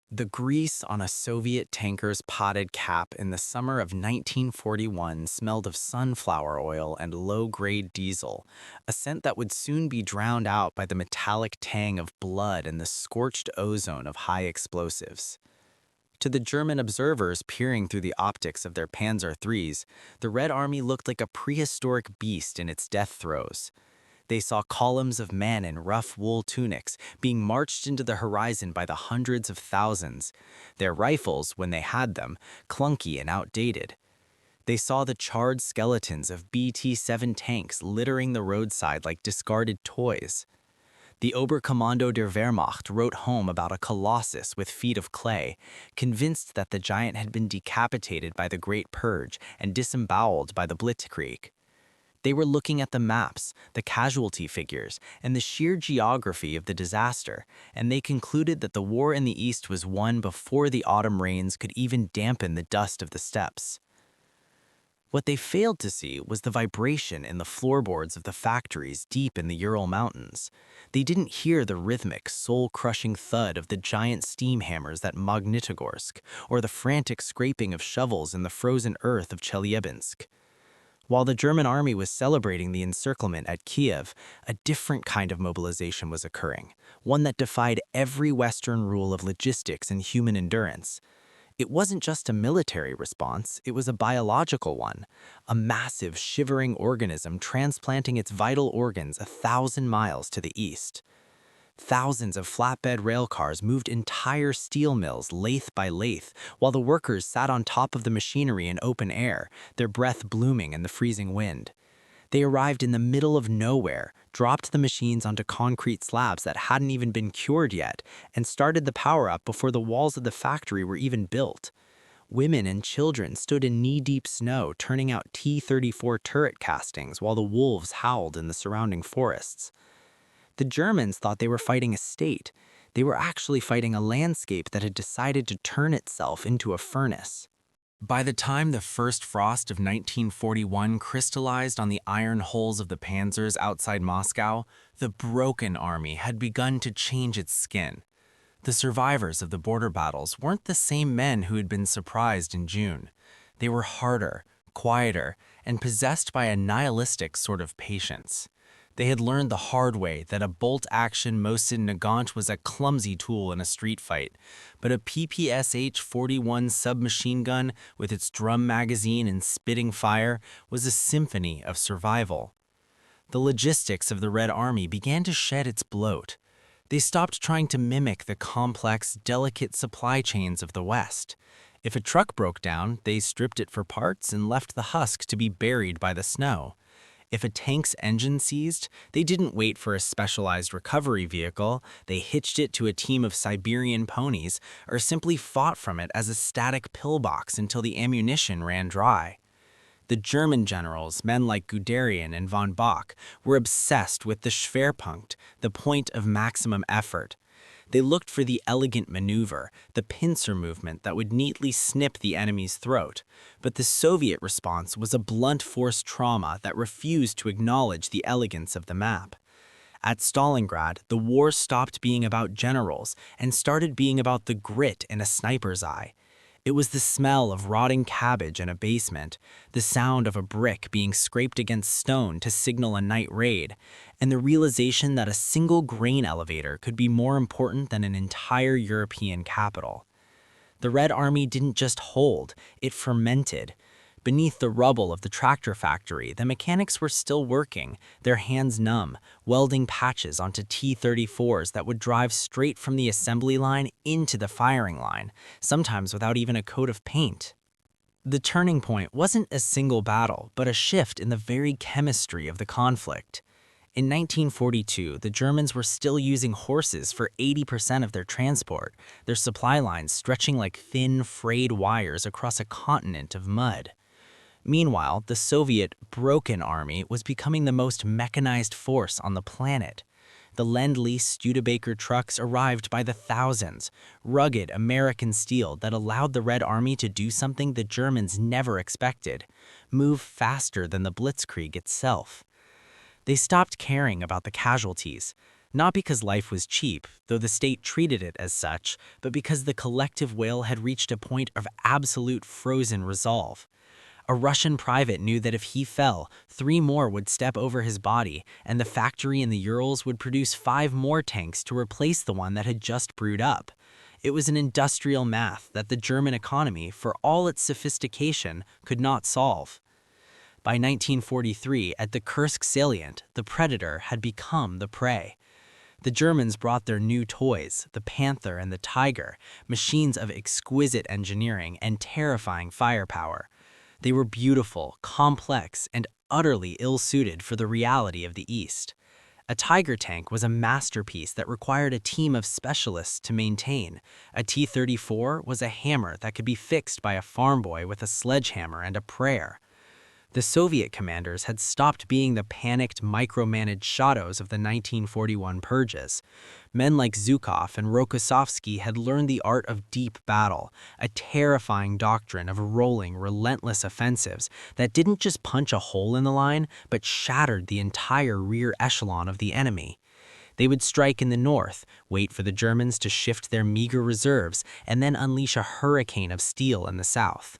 The grease on a Soviet tanker's potted cap in the summer of 1941 smelled of sunflower oil and low-grade diesel, a scent that would soon be drowned out by the metallic tang of blood and the scorched ozone of high explosives. To the German observers peering through the optics of their Panzer IIIs, the Red Army looked like a prehistoric beast in its death throes. They saw columns of men in rough wool tunics being marched into the horizon by the hundreds of thousands, their rifles, when they had them, clunky and outdated. They saw the charred skeletons of BT-7 tanks littering the roadside like discarded toys. The Oberkommando der Wehrmacht wrote home about a colossus with feet of clay, convinced that the giant had been decapitated by the Great Purge and disemboweled by the Blitzkrieg. They were looking at the maps, the casualty figures, and the sheer geography of the disaster, and they concluded that the war in the East was won before the autumn rains could even dampen the dust of the steppes. What they failed to see was the vibration in the floorboards of the factories deep in the Ural Mountains. They didn't hear the rhythmic, soul-crushing thud of the giant steam hammers at Magnitogorsk, or the frantic scraping of shovels in the frozen earth of Chelyabinsk. While the German army was celebrating the encirclement at Kiev, a different kind of mobilization was occurring, one that defied every Western rule of logistics and human endurance. It wasn't just a military response, it was a biological one, a massive, shivering organism transplanting its vital organs 1,000 miles to the east. Thousands of flatbed rail cars moved entire steel mills lathe by lathe, while the workers sat on top of the machinery in open air, their breath blooming in the freezing wind. They arrived in the middle of nowhere, dropped the machines onto concrete slabs that hadn't even been cured yet, and started the power-up before the walls of the factory were even built. Women and children stood in knee-deep snow turning out T-34 turret castings while the wolves howled in the surrounding forests. The Germans thought they were fighting a state. They were actually fighting a landscape that had decided to turn itself into a furnace. By the time the first frost of 1941 crystallized on the iron hulls of the panzers outside Moscow, the broken army had begun to change its skin. The survivors of the border battles weren't the same men who had been surprised in June. They were harder, quieter, and possessed by a nihilistic sort of patience. They had learned the hard way that a bolt-action Mosin Nagant was a clumsy tool in a street fight, but a PPSH-41 submachine gun with its drum magazine and spitting fire was a symphony of survival. The logistics of the Red Army began to shed its bloat. They stopped trying to mimic the complex, delicate supply chains of the West. If a truck broke down, they stripped it for parts and left the husk to be buried by the snow. If a tank's engine seized, they didn't wait for a specialized recovery vehicle, they hitched it to a team of Siberian ponies, or simply fought from it as a static pillbox until the ammunition ran dry. The German generals, men like Guderian and von Bock, were obsessed with the Schwerpunkt, the point of maximum effort. They looked for the elegant maneuver, the pincer movement that would neatly snip the enemy's throat. But the Soviet response was a blunt force trauma that refused to acknowledge the elegance of the map. At Stalingrad, the war stopped being about generals and started being about the grit in a sniper's eye. It was the smell of rotting cabbage in a basement, the sound of a brick being scraped against stone to signal a night raid, and the realization that a single grain elevator could be more important than an entire European capital. The Red Army didn't just hold, it fermented. Beneath the rubble of the tractor factory, the mechanics were still working, their hands numb, welding patches onto T-34s that would drive straight from the assembly line into the firing line, sometimes without even a coat of paint. The turning point wasn't a single battle, but a shift in the very chemistry of the conflict. In 1942, the Germans were still using horses for 80% of their transport, their supply lines stretching like thin, frayed wires across a continent of mud. Meanwhile, the Soviet broken army was becoming the most mechanized force on the planet. The Lend-Lease Studebaker trucks arrived by the thousands, rugged American steel that allowed the Red Army to do something the Germans never expected, move faster than the Blitzkrieg itself. They stopped caring about the casualties. Not because life was cheap, though the state treated it as such, but because the collective will had reached a point of absolute frozen resolve. A Russian private knew that if he fell, 3 more would step over his body, and the factory in the Urals would produce 5 more tanks to replace the one that had just brewed up. It was an industrial math that the German economy, for all its sophistication, could not solve. By 1943, at the Kursk salient, the predator had become the prey. The Germans brought their new toys, the Panther and the Tiger, machines of exquisite engineering and terrifying firepower. They were beautiful, complex, and utterly ill-suited for the reality of the East. A Tiger tank was a masterpiece that required a team of specialists to maintain. A T-34 was a hammer that could be fixed by a farm boy with a sledgehammer and a prayer. The Soviet commanders had stopped being the panicked, micromanaged shadows of the 1941 purges. Men like Zhukov and Rokossovsky had learned the art of deep battle, a terrifying doctrine of rolling, relentless offensives that didn't just punch a hole in the line, but shattered the entire rear echelon of the enemy. They would strike in the north, wait for the Germans to shift their meager reserves, and then unleash a hurricane of steel in the south.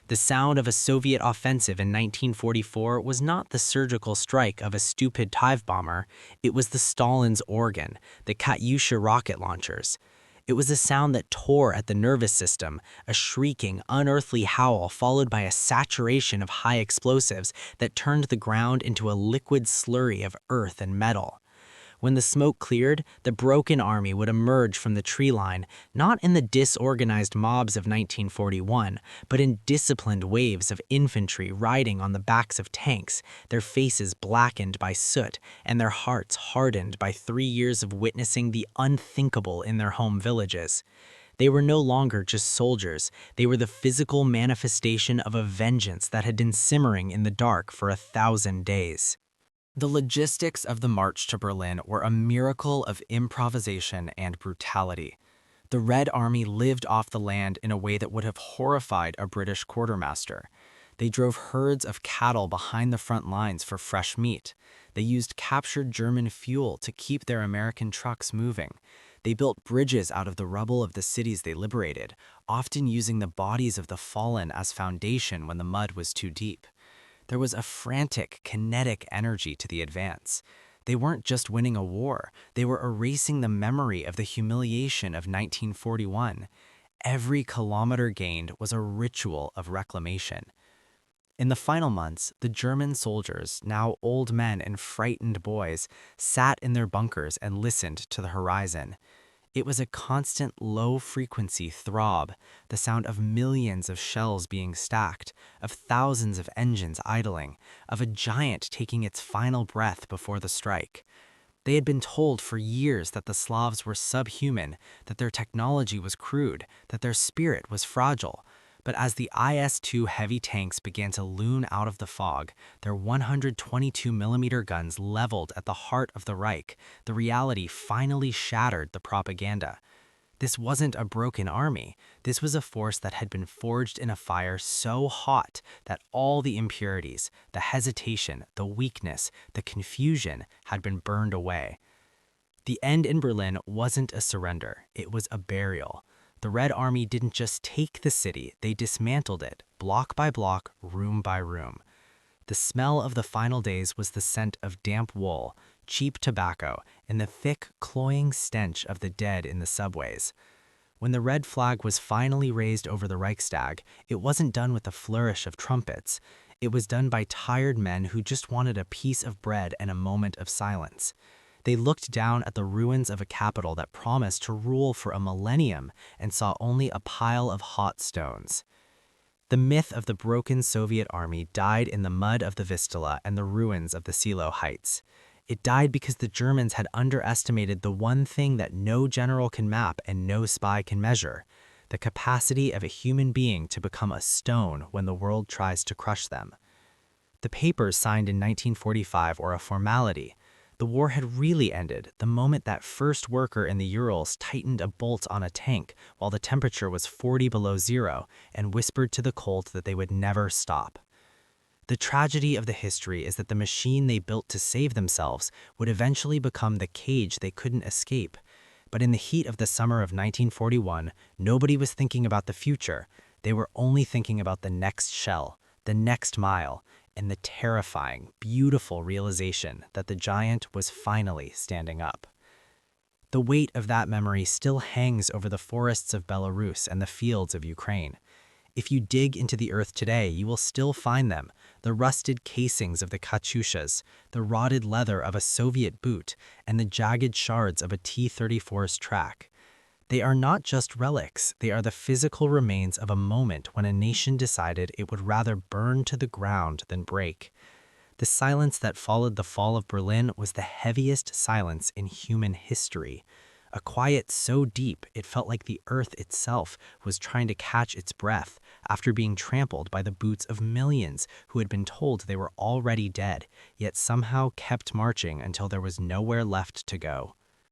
The sound of a Soviet offensive in 1944 was not the surgical strike of a stupid dive bomber, it was the Stalin's organ, the Katyusha rocket launchers. It was a sound that tore at the nervous system, a shrieking, unearthly howl followed by a saturation of high explosives that turned the ground into a liquid slurry of earth and metal. When the smoke cleared, the broken army would emerge from the tree line, not in the disorganized mobs of 1941, but in disciplined waves of infantry riding on the backs of tanks, their faces blackened by soot and their hearts hardened by 3 years of witnessing the unthinkable in their home villages. They were no longer just soldiers, they were the physical manifestation of a vengeance that had been simmering in the dark for 1,000 days. The logistics of the march to Berlin were a miracle of improvisation and brutality. The Red Army lived off the land in a way that would have horrified a British quartermaster. They drove herds of cattle behind the front lines for fresh meat. They used captured German fuel to keep their American trucks moving. They built bridges out of the rubble of the cities they liberated, often using the bodies of the fallen as foundation when the mud was too deep. There was a frantic, kinetic energy to the advance. They weren't just winning a war, they were erasing the memory of the humiliation of 1941. Every kilometer gained was a ritual of reclamation. In the final months, the German soldiers, now old men and frightened boys, sat in their bunkers and listened to the horizon. It was a constant low-frequency throb, the sound of millions of shells being stacked, of thousands of engines idling, of a giant taking its final breath before the strike. They had been told for years that the Slavs were subhuman, that their technology was crude, that their spirit was fragile. But as the IS-2 heavy tanks began to loom out of the fog, their 122mm guns leveled at the heart of the Reich, the reality finally shattered the propaganda. This wasn't a broken army. This was a force that had been forged in a fire so hot that all the impurities, the hesitation, the weakness, the confusion had been burned away. The end in Berlin wasn't a surrender, it was a burial. The Red Army didn't just take the city, they dismantled it, block by block, room by room. The smell of the final days was the scent of damp wool, cheap tobacco, and the thick, cloying stench of the dead in the subways. When the red flag was finally raised over the Reichstag, it wasn't done with a flourish of trumpets. It was done by tired men who just wanted a piece of bread and a moment of silence. They looked down at the ruins of a capital that promised to rule for a millennium and saw only a pile of hot stones. The myth of the broken Soviet army died in the mud of the Vistula and the ruins of the Silo Heights. It died because the Germans had underestimated the one thing that no general can map and no spy can measure: the capacity of a human being to become a stone when the world tries to crush them. The papers signed in 1945 were a formality. The war had really ended the moment that first worker in the Urals tightened a bolt on a tank while the temperature was 40 below zero and whispered to the cold that they would never stop. The tragedy of the history is that the machine they built to save themselves would eventually become the cage they couldn't escape. But in the heat of the summer of 1941, nobody was thinking about the future. They were only thinking about the next shell, the next mile, and the terrifying, beautiful realization that the giant was finally standing up. The weight of that memory still hangs over the forests of Belarus and the fields of Ukraine. If you dig into the earth today, you will still find them, the rusted casings of the Katyushas, the rotted leather of a Soviet boot, and the jagged shards of a T-34's track. They are not just relics, they are the physical remains of a moment when a nation decided it would rather burn to the ground than break. The silence that followed the fall of Berlin was the heaviest silence in human history. A quiet so deep it felt like the earth itself was trying to catch its breath after being trampled by the boots of millions who had been told they were already dead, yet somehow kept marching until there was nowhere left to go.